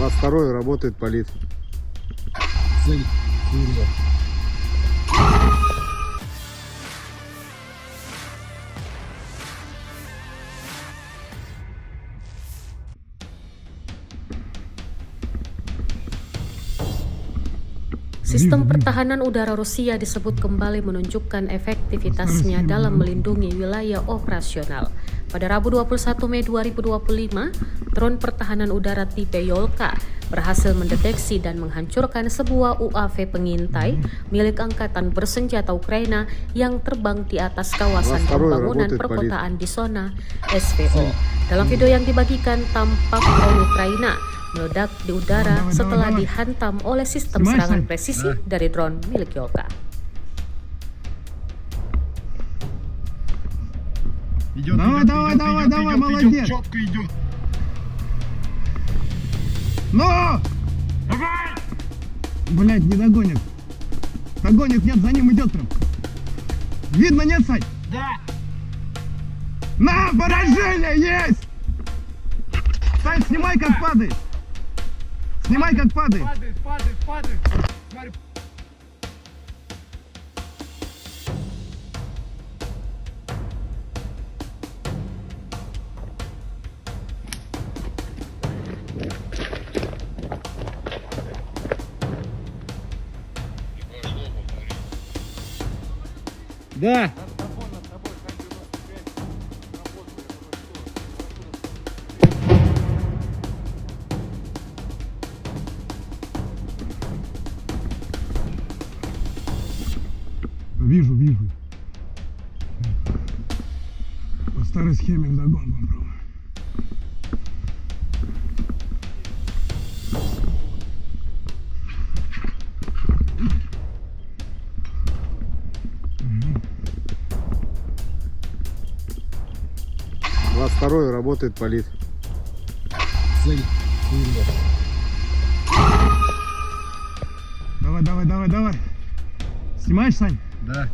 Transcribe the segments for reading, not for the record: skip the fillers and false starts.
22 работает полиция. Цель Сурия. Sistem pertahanan udara Rusia disebut kembali menunjukkan efektivitasnya dalam melindungi wilayah operasional. Pada Rabu 21 Mei 2025, drone pertahanan udara tipe Yolka berhasil mendeteksi dan menghancurkan sebuah UAV pengintai milik Angkatan Bersenjata Ukraina yang terbang di atas kawasan pembangunan perkotaan di zona SVO. Dalam video yang dibagikan, tampak drone Ukraina meledak di udara setelah dihantam oleh sistem serangan presisi dari drone milik Yolka. Давай, молодец! Четко идет. Но! Давай! Блять, не догонит. Догонит, нет, за ним идет прям. Видно, нет, Сань? Да! На, поражение есть! Сань, снимай, как падает. Снимай, как падает. Падает. Смотри. Да. Вижу. По старой схеме вдогон попробуем. Второй работает полиция. Цель Сурия. Давай. Снимаешь, Сань? Да.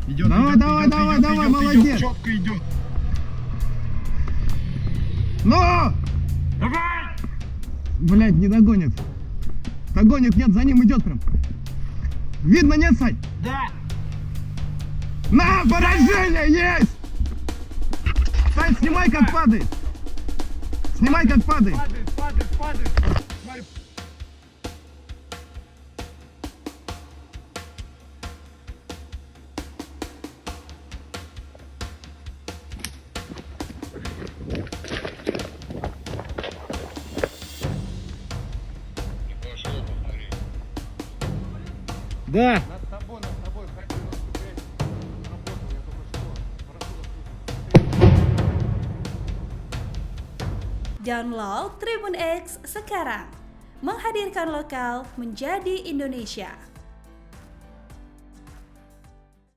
Идет, Давай, молодец! Четко идет. Но! Давай! Блять, не догонит. Догонит, нет, за ним идет прям. Видно, нет, Сань? Да! На, поражение есть! Сань, снимай, как падает. Падает. Смотри. Да. Над тобой, хоть 95 работал, я только что. Download Tribun X sekarang, menghadirkan lokal menjadi Indonesia.